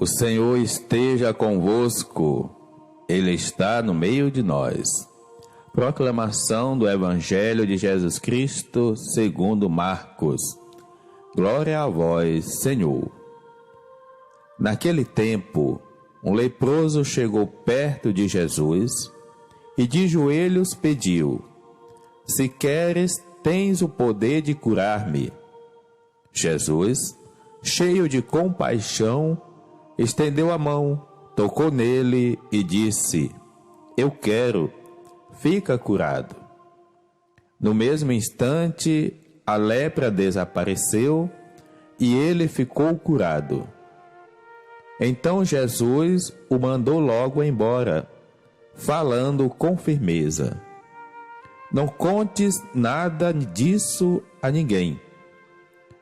O Senhor esteja convosco, Ele está no meio de nós. Proclamação do Evangelho de Jesus Cristo segundo Marcos. Glória a vós, Senhor. Naquele tempo, um leproso chegou perto de Jesus e de joelhos pediu: Se queres, tens o poder de curar-me. Jesus, cheio de compaixão, estendeu a mão, tocou nele e disse: Eu quero, fica curado. No mesmo instante, a lepra desapareceu e ele ficou curado. Então Jesus o mandou logo embora, falando com firmeza: Não contes nada disso a ninguém.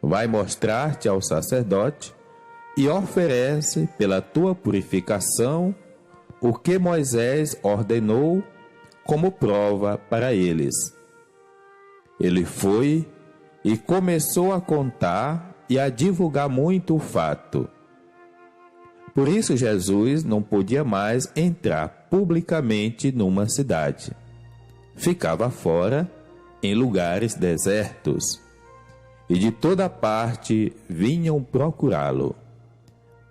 Vai mostrar-te ao sacerdote e oferece pela tua purificação o que Moisés ordenou como prova para eles. Ele foi e começou a contar e a divulgar muito o fato. Por isso Jesus não podia mais entrar publicamente numa cidade. Ficava fora, em lugares desertos, e de toda parte vinham procurá-lo.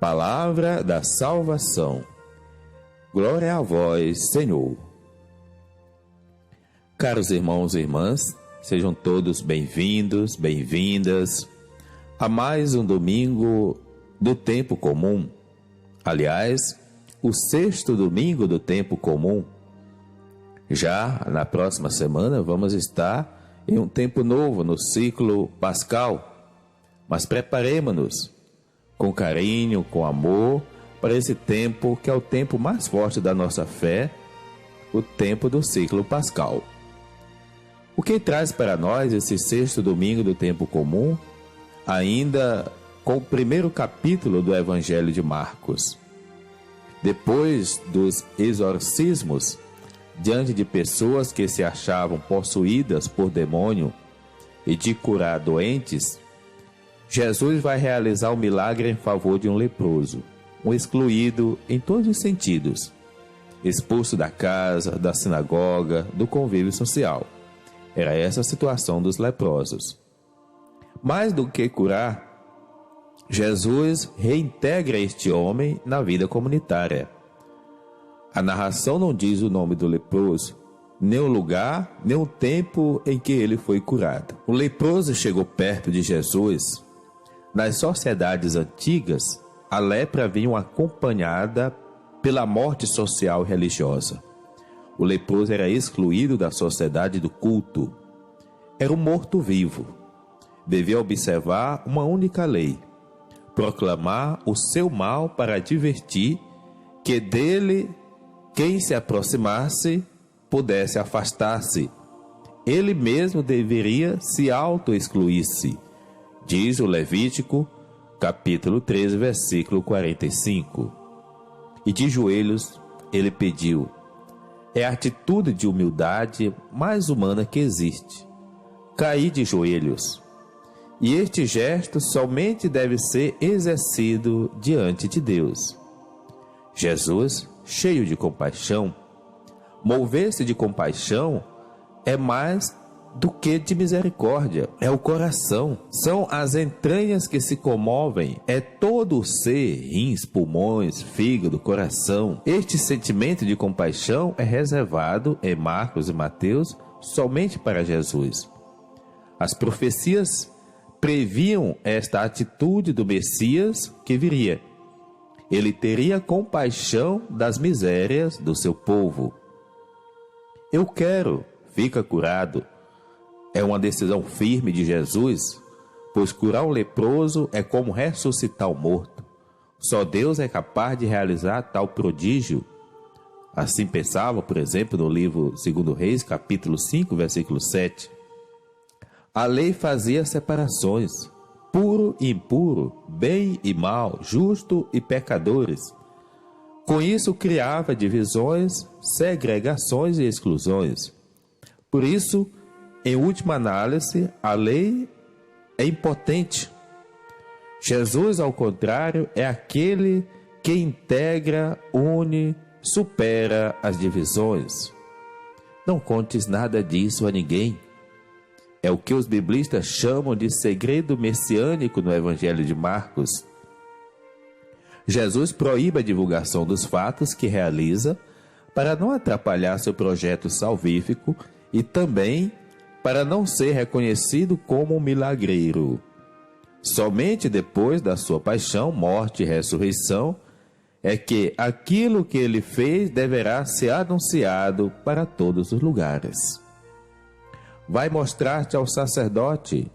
Palavra da salvação. Glória a vós, Senhor. Caros irmãos e irmãs, sejam todos bem-vindos, bem-vindas a mais um domingo do tempo comum. Aliás, o sexto domingo do tempo comum. Já na próxima semana vamos estar em um tempo novo no ciclo pascal, mas preparemos-nos com carinho, com amor, para esse tempo que é o tempo mais forte da nossa fé, o tempo do ciclo pascal. O que traz para nós esse sexto domingo do tempo comum, ainda com o primeiro capítulo do Evangelho de Marcos. Depois dos exorcismos, diante de pessoas que se achavam possuídas por demônio e de curar doentes, Jesus vai realizar um milagre em favor de um leproso, um excluído em todos os sentidos, expulso da casa, da sinagoga, do convívio social. Era essa a situação dos leprosos. Mais do que curar, Jesus reintegra este homem na vida comunitária. A narração não diz o nome do leproso, nem o lugar, nem o tempo em que ele foi curado. O leproso chegou perto de Jesus. Nas sociedades antigas, a lepra vinha acompanhada pela morte social e religiosa. O leproso era excluído da sociedade do culto. Era um morto-vivo. Devia observar uma única lei: proclamar o seu mal para advertir que dele quem se aproximasse pudesse afastar-se. Ele mesmo deveria se auto-excluir-se. Diz o Levítico, capítulo 13, versículo 45. E de joelhos ele pediu. É a atitude de humildade mais humana que existe. Cair de joelhos. E este gesto somente deve ser exercido diante de Deus. Jesus, cheio de compaixão, mover-se de compaixão é mais do que de misericórdia, é o coração, são as entranhas que se comovem, é todo o ser, rins, pulmões, fígado, coração. Este sentimento de compaixão é reservado em Marcos e Mateus somente para Jesus. As profecias previam esta atitude do Messias que viria. Ele teria compaixão das misérias do seu povo. Eu quero, fica curado. É uma decisão firme de Jesus, pois curar um leproso é como ressuscitar o morto. Só Deus é capaz de realizar tal prodígio. Assim pensava, por exemplo, no livro 2 Reis, capítulo 5, versículo 7. A lei fazia separações, puro e impuro, bem e mal, justo e pecadores. Com isso criava divisões, segregações e exclusões. Por isso, em última análise, a lei é impotente. Jesus, ao contrário, é aquele que integra, une, supera as divisões. Não contes nada disso a ninguém. É o que os biblistas chamam de segredo messiânico no Evangelho de Marcos. Jesus proíbe a divulgação dos fatos que realiza para não atrapalhar seu projeto salvífico e também para não ser reconhecido como um milagreiro. Somente depois da sua paixão, morte e ressurreição é que aquilo que ele fez deverá ser anunciado para todos os lugares. Vai mostrar-te ao sacerdote.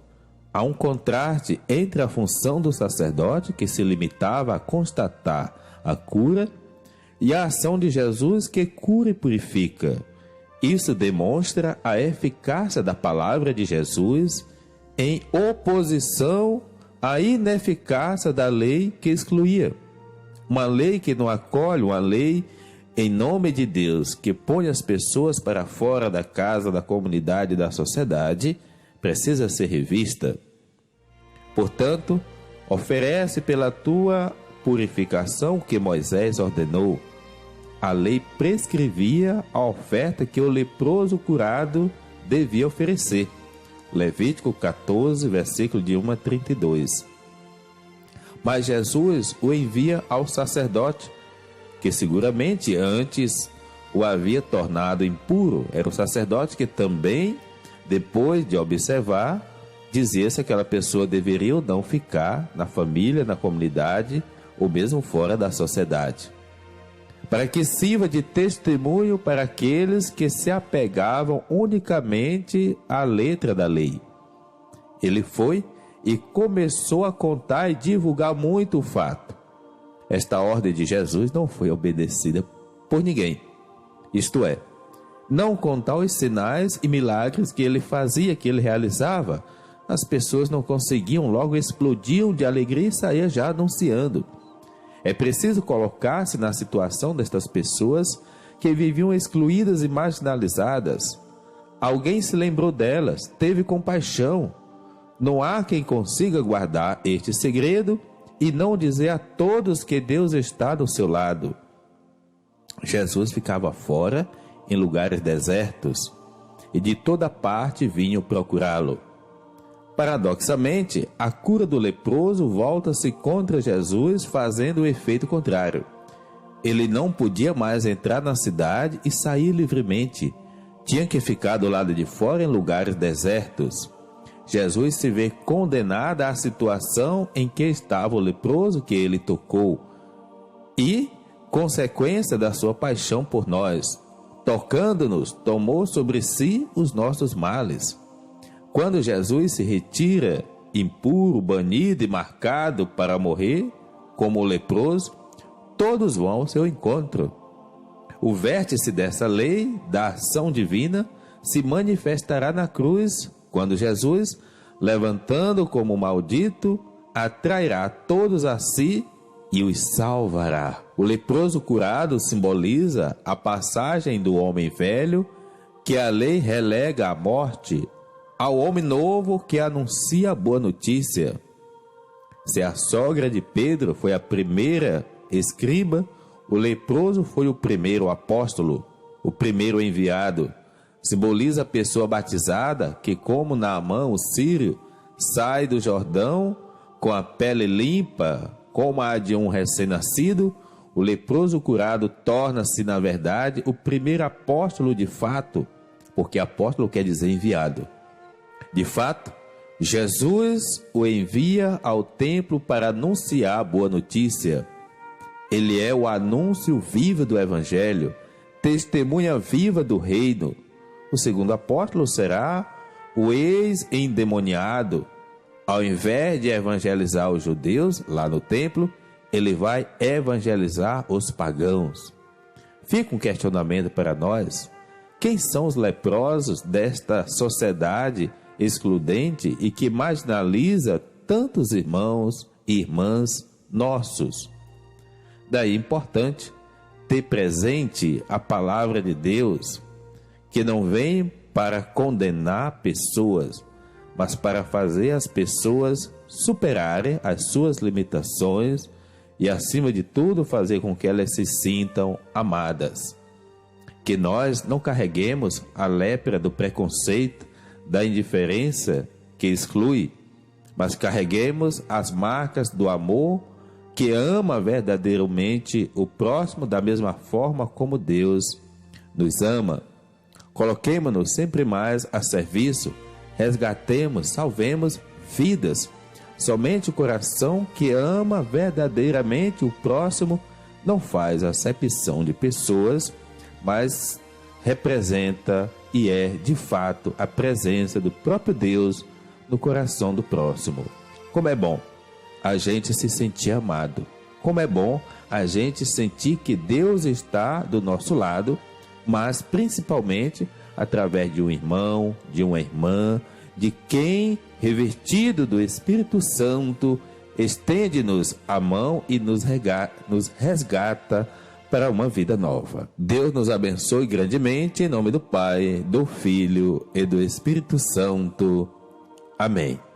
Há um contraste entre a função do sacerdote, que se limitava a constatar a cura, e a ação de Jesus, que cura e purifica. Isso demonstra a eficácia da palavra de Jesus em oposição à ineficácia da lei que excluía. Uma lei que não acolhe, uma lei em nome de Deus, que põe as pessoas para fora da casa, da comunidade e da sociedade, precisa ser revista. Portanto, oferece pela tua purificação o que Moisés ordenou. A lei prescrevia a oferta que o leproso curado devia oferecer. Levítico 14, versículo de 1 a 32. Mas Jesus o envia ao sacerdote, que seguramente antes o havia tornado impuro. Era o sacerdote que também, depois de observar, dizia se aquela pessoa deveria ou não ficar na família, na comunidade ou mesmo fora da sociedade, para que sirva de testemunho para aqueles que se apegavam unicamente à letra da lei. Ele foi e começou a contar e divulgar muito o fato. Esta ordem de Jesus não foi obedecida por ninguém. Isto é, não contar os sinais e milagres que ele fazia, que ele realizava. As pessoas não conseguiam, logo explodiam de alegria e saíam já anunciando. É preciso colocar-se na situação destas pessoas que viviam excluídas e marginalizadas. Alguém se lembrou delas, teve compaixão. Não há quem consiga guardar este segredo e não dizer a todos que Deus está do seu lado. Jesus ficava fora, em lugares desertos, e de toda parte vinham procurá-lo. Paradoxalmente, a cura do leproso volta-se contra Jesus, fazendo o efeito contrário. Ele não podia mais entrar na cidade e sair livremente. Tinha que ficar do lado de fora em lugares desertos. Jesus se vê condenado à situação em que estava o leproso que ele tocou e, consequência da sua paixão por nós, tocando-nos, tomou sobre si os nossos males. Quando Jesus se retira, impuro, banido e marcado para morrer, como o leproso, todos vão ao seu encontro. O vértice dessa lei, da ação divina, se manifestará na cruz, quando Jesus, levantando como maldito, atrairá todos a si e os salvará. O leproso curado simboliza a passagem do homem velho, que a lei relega à morte, ao homem novo que anuncia a boa notícia. Se a sogra de Pedro foi a primeira escriba, o leproso foi o primeiro apóstolo, o primeiro enviado. Simboliza a pessoa batizada que, como Naamã, o sírio, sai do Jordão com a pele limpa, como a de um recém-nascido. O leproso curado torna-se, na verdade, o primeiro apóstolo de fato, porque apóstolo quer dizer enviado. De fato, Jesus o envia ao templo para anunciar a boa notícia. Ele é o anúncio vivo do Evangelho, testemunha viva do reino. O segundo apóstolo será o ex-endemoniado. Ao invés de evangelizar os judeus lá no templo, ele vai evangelizar os pagãos. Fica um questionamento para nós. Quem são os leprosos desta sociedade excludente e que marginaliza tantos irmãos e irmãs nossos? Daí é importante ter presente a palavra de Deus, que não vem para condenar pessoas, mas para fazer as pessoas superarem as suas limitações e, acima de tudo, fazer com que elas se sintam amadas. Que nós não carreguemos a lepra do preconceito, da indiferença que exclui, mas carreguemos as marcas do amor que ama verdadeiramente o próximo da mesma forma como Deus nos ama. Coloquemo-nos sempre mais a serviço, resgatemos, salvemos vidas. Somente o coração que ama verdadeiramente o próximo não faz acepção de pessoas, mas representa e é, de fato, a presença do próprio Deus no coração do próximo. Como é bom a gente se sentir amado. Como é bom a gente sentir que Deus está do nosso lado, mas principalmente através de um irmão, de uma irmã, de quem, revestido do Espírito Santo, estende-nos a mão e nos resgata para uma vida nova. Deus nos abençoe grandemente, em nome do Pai, do Filho e do Espírito Santo. Amém.